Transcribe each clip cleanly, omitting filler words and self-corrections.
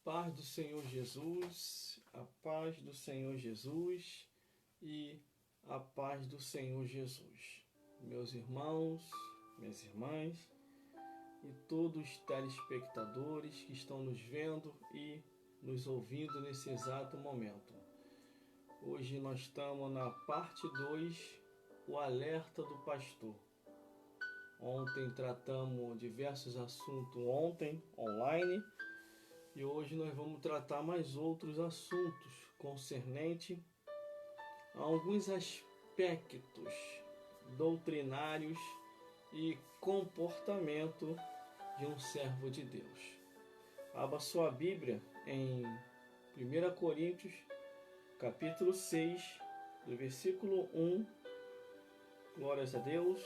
Paz do Senhor Jesus, a paz do Senhor Jesus e a paz do Senhor Jesus. Meus irmãos, minhas irmãs e todos os telespectadores que estão nos vendo e nos ouvindo nesse exato momento. Hoje nós estamos na parte 2, o alerta do pastor. Ontem tratamos diversos assuntos online. E hoje nós vamos tratar mais outros assuntos concernente a alguns aspectos doutrinários e comportamento de um servo de Deus. Abra sua Bíblia em 1 Coríntios, capítulo 6, do versículo 1, glórias a Deus,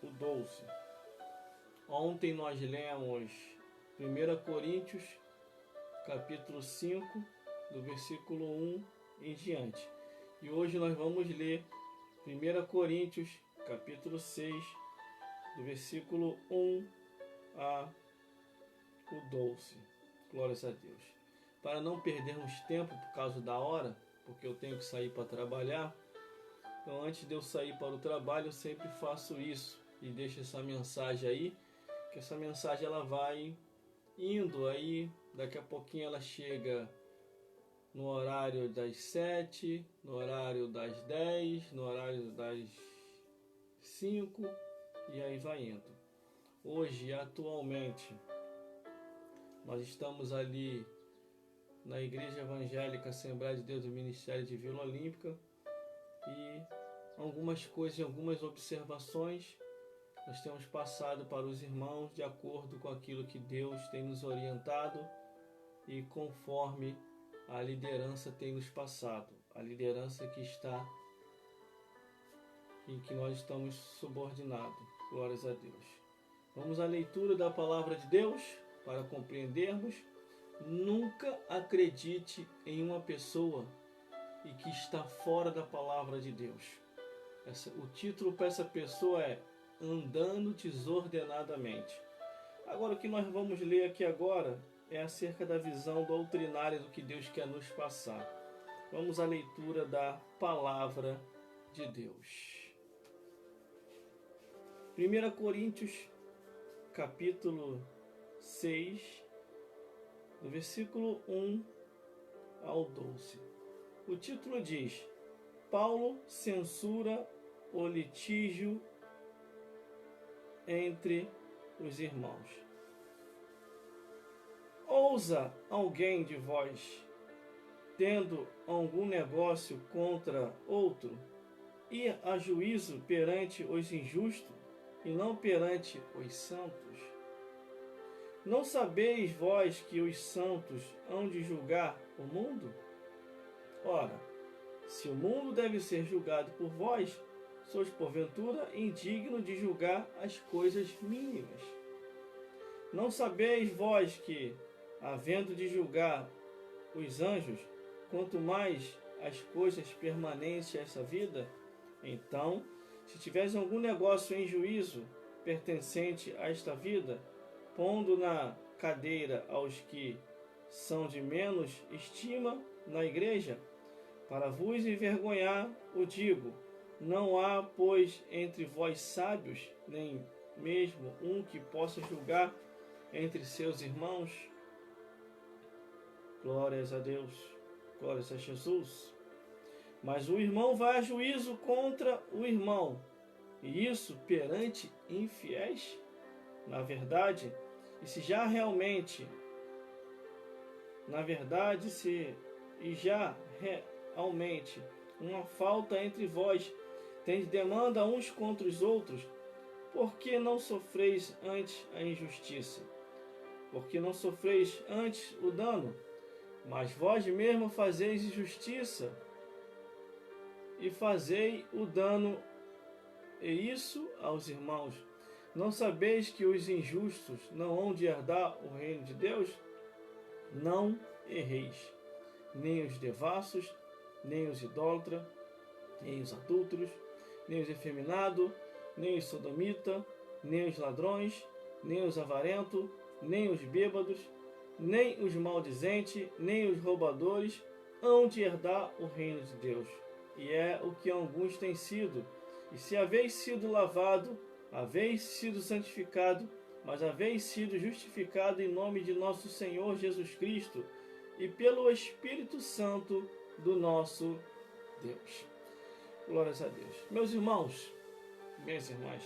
o 12. Ontem nós lemos 1 Coríntios, capítulo 5, do versículo 1 em diante. E hoje nós vamos ler 1 Coríntios, capítulo 6, do versículo 1 a o 12. Glórias a Deus. Para não perdermos tempo por causa da hora, porque eu tenho que sair para trabalhar, então antes de eu sair para o trabalho eu sempre faço isso e deixo essa mensagem aí, que essa mensagem ela vai indo aí, daqui a pouquinho ela chega no horário das 7, no horário das 10, no horário das 5 e aí vai indo. Hoje, atualmente, nós estamos ali na Igreja Evangélica Assembleia de Deus do Ministério de Vila Olímpica e algumas coisas, algumas observações nós temos passado para os irmãos de acordo com aquilo que Deus tem nos orientado e conforme a liderança tem nos passado, a liderança que está em que nós estamos subordinados. Glórias a Deus. Vamos à leitura da palavra de Deus para compreendermos. Nunca acredite em uma pessoa e que está fora da palavra de Deus. O título para essa pessoa é Andando Desordenadamente. Agora o que nós vamos ler aqui agora é acerca da visão doutrinária do que Deus quer nos passar. Vamos à leitura da palavra de Deus. 1 Coríntios, capítulo 6, do versículo 1 ao 12. O título diz: Paulo censura o litígio entre os irmãos. Ousa alguém de vós, tendo algum negócio contra outro, ir a juízo perante os injustos e não perante os santos? Não sabeis vós que os santos hão de julgar o mundo? Ora, se o mundo deve ser julgado por vós, sois porventura indigno de julgar as coisas mínimas. Não sabeis vós que, havendo de julgar os anjos, quanto mais as coisas permanentes dessa vida? Então, se tiveres algum negócio em juízo pertencente a esta vida, pondo na cadeira aos que são de menos estima na igreja, para vos envergonhar, o digo: não há, pois, entre vós sábios, nem mesmo um que possa julgar entre seus irmãos? Glórias a Deus, glórias a Jesus. Mas o irmão vai a juízo contra o irmão, e isso perante infiéis? Na verdade, se já realmente uma falta entre vós, tendes demanda uns contra os outros, por que não sofreis antes a injustiça? Por que não sofreis antes o dano? Mas vós mesmo fazeis injustiça e fazei o dano, e isso aos irmãos. Não sabeis que os injustos não hão de herdar o reino de Deus? Não erreis, nem os devassos, nem os idólatras, nem os adúlteros, nem os efeminados, nem os sodomitas, nem os ladrões, nem os avarentos, nem os bêbados, nem os maldizentes, nem os roubadores hão de herdar o reino de Deus. E é o que alguns têm sido. E se haveis sido lavado, haveis sido santificado, mas haveis sido justificado em nome de nosso Senhor Jesus Cristo e pelo Espírito Santo do nosso Deus. Glórias a Deus. Meus irmãos, minhas irmãs,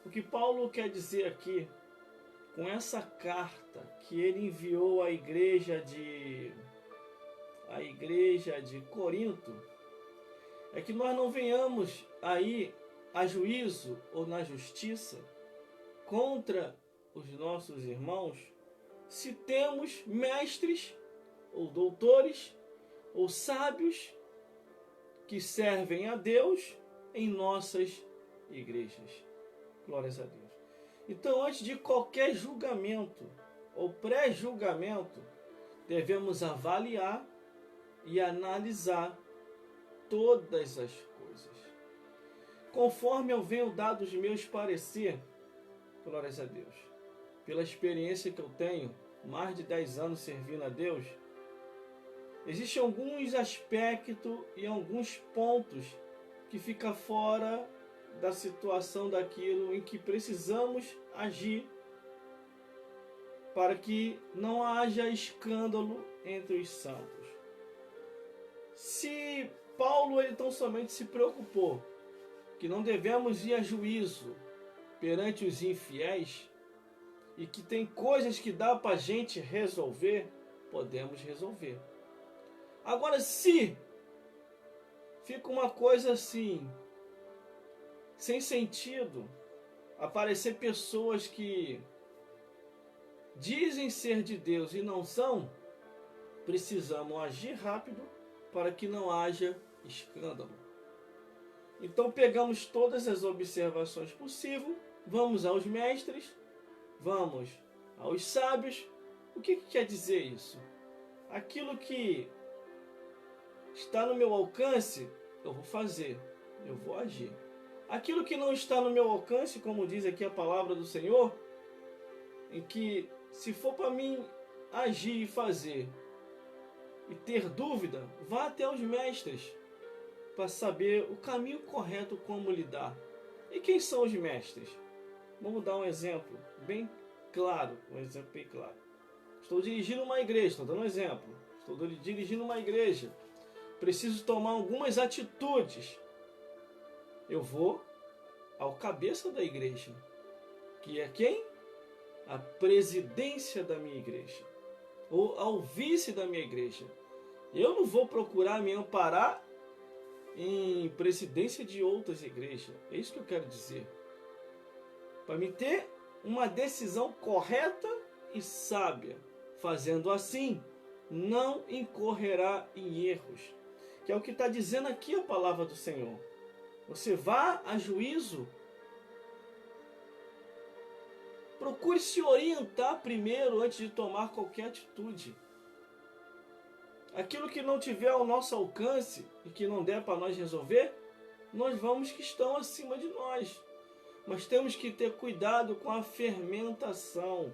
o que Paulo quer dizer aqui, com essa carta que ele enviou à igreja de Corinto, é que nós não venhamos aí a juízo ou na justiça contra os nossos irmãos se temos mestres ou doutores ou sábios que servem a Deus em nossas igrejas. Glórias a Deus. Então, antes de qualquer julgamento ou pré-julgamento, devemos avaliar e analisar todas as coisas. Conforme eu venho dado os meus parecer, glórias a Deus, pela experiência que eu tenho, mais de 10 anos servindo a Deus, existem alguns aspectos e alguns pontos que ficam fora da situação daquilo em que precisamos agir para que não haja escândalo entre os santos. Se Paulo ele tão somente se preocupou que não devemos ir a juízo perante os infiéis e que tem coisas que dá para a gente resolver, podemos resolver. Agora, se fica uma coisa assim, sem sentido, aparecer pessoas que dizem ser de Deus e não são, precisamos agir rápido para que não haja escândalo. Então pegamos todas as observações possíveis, vamos aos mestres, vamos aos sábios. O que quer dizer isso? Aquilo que está no meu alcance, eu vou fazer, eu vou agir. Aquilo que não está no meu alcance, como diz aqui a palavra do Senhor, em que se for para mim agir e fazer e ter dúvida, vá até os mestres para saber o caminho correto como lidar. E quem são os mestres? Vamos dar um exemplo bem claro, Estou dirigindo uma igreja, estou dando um exemplo. Estou dirigindo uma igreja. Preciso tomar algumas atitudes. Eu vou ao cabeça da igreja, que é quem? A presidência da minha igreja, ou ao vice da minha igreja. Eu não vou procurar me amparar em presidência de outras igrejas. É isso que eu quero dizer. Para me ter uma decisão correta e sábia. Fazendo assim, não incorrerá em erros. Que é o que está dizendo aqui a palavra do Senhor. Você vá a juízo. Procure se orientar primeiro antes de tomar qualquer atitude. Aquilo que não tiver ao nosso alcance e que não der para nós resolver, nós vamos que estão acima de nós. Mas temos que ter cuidado com a fermentação.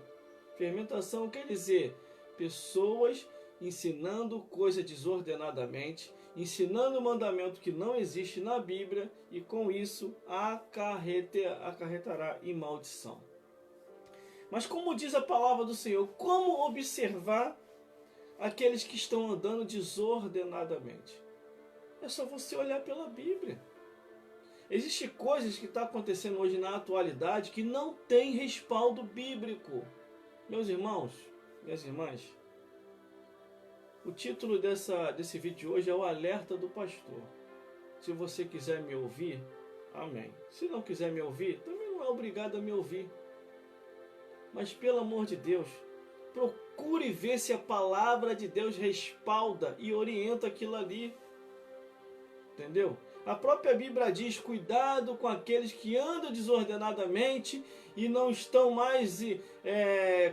Fermentação quer dizer pessoas ensinando coisa desordenadamente, ensinando um mandamento que não existe na Bíblia e com isso acarretará em maldição. Mas como diz a palavra do Senhor, como observar aqueles que estão andando desordenadamente? É só você olhar pela Bíblia. Existem coisas que estão acontecendo hoje na atualidade que não tem respaldo bíblico. Meus irmãos, minhas irmãs, o título desse vídeo de hoje é o Alerta do Pastor. Se você quiser me ouvir, amém. Se não quiser me ouvir, também não é obrigado a me ouvir. Mas pelo amor de Deus, procure ver se a palavra de Deus respalda e orienta aquilo ali. Entendeu? A própria Bíblia diz, cuidado com aqueles que andam desordenadamente e não estão mais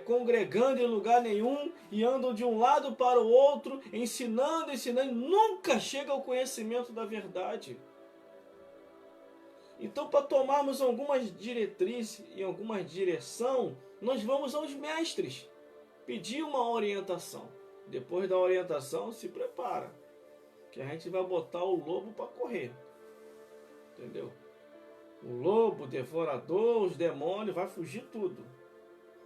congregando em lugar nenhum e andam de um lado para o outro, ensinando, e nunca chega ao conhecimento da verdade. Então, para tomarmos algumas diretrizes e alguma direção, nós vamos aos mestres pedir uma orientação. Depois da orientação, se prepara, que a gente vai botar o lobo para correr. Entendeu? O lobo, o devorador, os demônios, vai fugir tudo.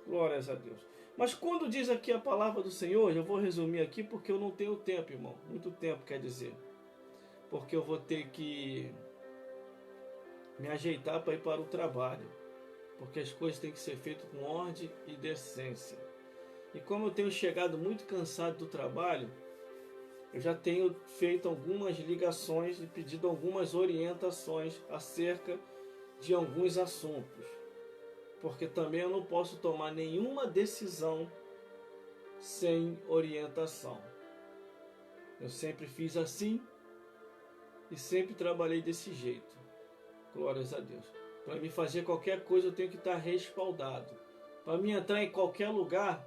Glórias a Deus. Mas quando diz aqui a palavra do Senhor, eu vou resumir aqui porque eu não tenho tempo, irmão. Muito tempo, quer dizer. Porque eu vou ter que me ajeitar para ir para o trabalho. Porque as coisas têm que ser feitas com ordem e decência. E como eu tenho chegado muito cansado do trabalho, eu já tenho feito algumas ligações e pedido algumas orientações acerca de alguns assuntos. Porque também eu não posso tomar nenhuma decisão sem orientação. Eu sempre fiz assim e sempre trabalhei desse jeito. Glórias a Deus. Para me fazer qualquer coisa eu tenho que estar respaldado. Para me entrar em qualquer lugar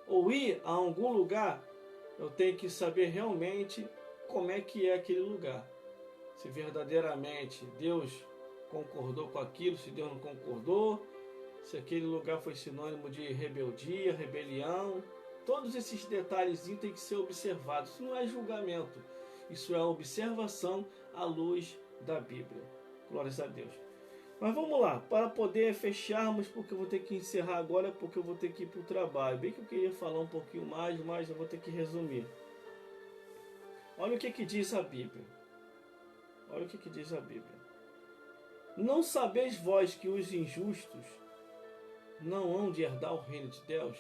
ou ir a algum lugar, eu tenho que saber realmente como é que é aquele lugar. Se verdadeiramente Deus concordou com aquilo, se Deus não concordou, se aquele lugar foi sinônimo de rebeldia, rebelião. Todos esses detalhes têm que ser observados. Isso não é julgamento. Isso é observação à luz da Bíblia. Glórias a Deus. Mas vamos lá, para poder fecharmos, porque eu vou ter que encerrar agora, porque eu vou ter que ir para o trabalho. Bem que eu queria falar um pouquinho mais, mas eu vou ter que resumir. Olha o que diz a Bíblia. Olha o que diz a Bíblia. Não sabeis vós que os injustos não hão de herdar o reino de Deus?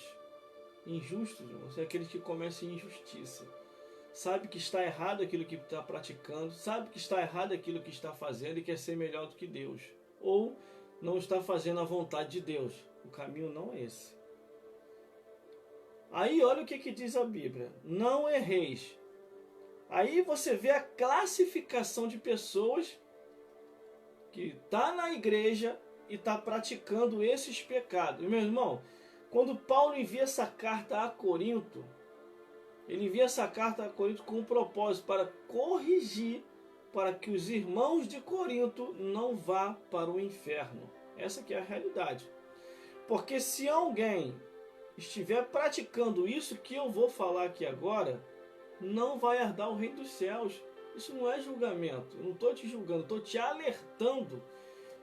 Injustos, irmãos, é aqueles que cometem injustiça. Sabe que está errado aquilo que está praticando, sabe que está errado aquilo que está fazendo e quer ser melhor do que Deus. Ou não está fazendo a vontade de Deus. O caminho não é esse. Aí olha o que diz a Bíblia. Não erreis. Aí você vê a classificação de pessoas que está na igreja e está praticando esses pecados. Meu irmão, quando Paulo envia essa carta a Corinto, ele envia essa carta a Corinto com um propósito para corrigir, para que os irmãos de Corinto não vá para o inferno. Essa que é a realidade. Porque se alguém estiver praticando isso que eu vou falar aqui agora, não vai herdar o reino dos céus. Isso não é julgamento. Eu não estou te julgando, estou te alertando.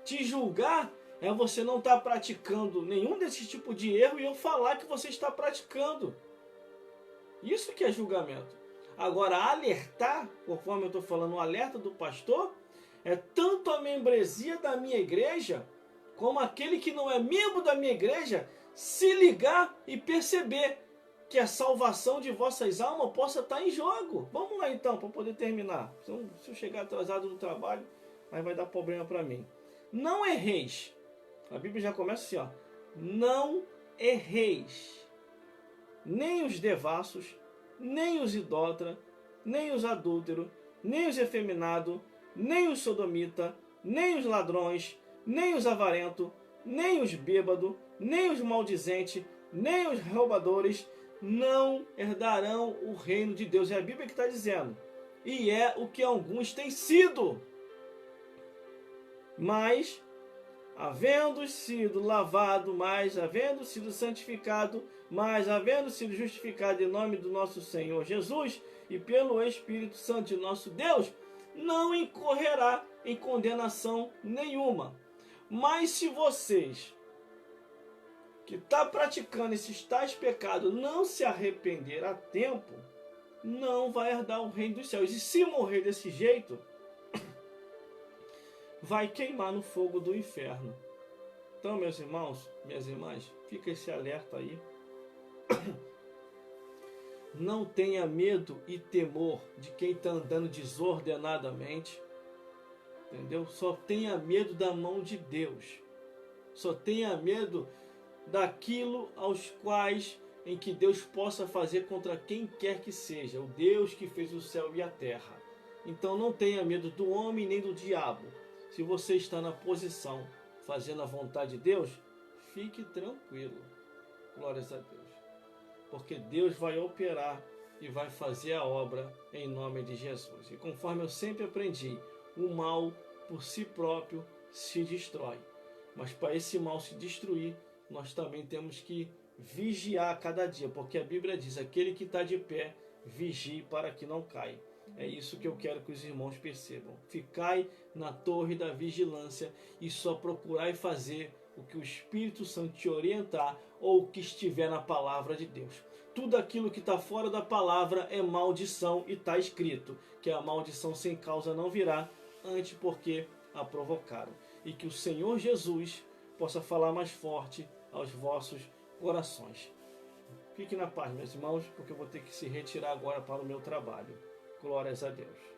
Te julgar é você não estar praticando nenhum desse tipo de erro e eu falar que você está praticando. Isso que é julgamento. Agora, alertar, conforme eu estou falando, o alerta do pastor, é tanto a membresia da minha igreja, como aquele que não é membro da minha igreja, se ligar e perceber que a salvação de vossas almas possa estar em jogo. Vamos lá então, para poder terminar. Se eu chegar atrasado no trabalho, aí vai dar problema para mim. Não erreis. A Bíblia já começa assim, ó. Não erreis. Nem os devassos, nem os idólatras, nem os adúlteros, nem os efeminados, nem os sodomitas, nem os ladrões, nem os avarentos, nem os bêbados, nem os maldizentes, nem os roubadores, não herdarão o reino de Deus. É a Bíblia que está dizendo. E é o que alguns têm sido. Mas, havendo sido lavado, mais havendo sido santificado, mas havendo sido justificado em nome do nosso Senhor Jesus e pelo Espírito Santo de nosso Deus, não incorrerá em condenação nenhuma. Mas se vocês que está praticando esses tais pecados não se arrepender a tempo, não vai herdar o reino dos céus. E se morrer desse jeito, vai queimar no fogo do inferno. Então, meus irmãos, minhas irmãs, fica esse alerta aí. Não tenha medo e temor de quem está andando desordenadamente. Entendeu? Só tenha medo da mão de Deus. Só tenha medo daquilo aos quais em que Deus possa fazer contra quem quer que seja. O Deus que fez o céu e a terra. Então não tenha medo do homem nem do diabo. Se você está na posição fazendo a vontade de Deus, fique tranquilo. Glórias a Deus. Porque Deus vai operar e vai fazer a obra em nome de Jesus. E conforme eu sempre aprendi, o mal por si próprio se destrói. Mas para esse mal se destruir, nós também temos que vigiar cada dia, porque a Bíblia diz: aquele que está de pé, vigie para que não caia. É isso que eu quero que os irmãos percebam. Ficai na torre da vigilância e só procurai fazer o que o Espírito Santo te orientar ou o que estiver na palavra de Deus. Tudo aquilo que está fora da palavra é maldição, e está escrito que a maldição sem causa não virá, antes porque a provocaram. E que o Senhor Jesus possa falar mais forte aos vossos corações. Fique na paz, meus irmãos, porque eu vou ter que se retirar agora para o meu trabalho. Glórias a Deus.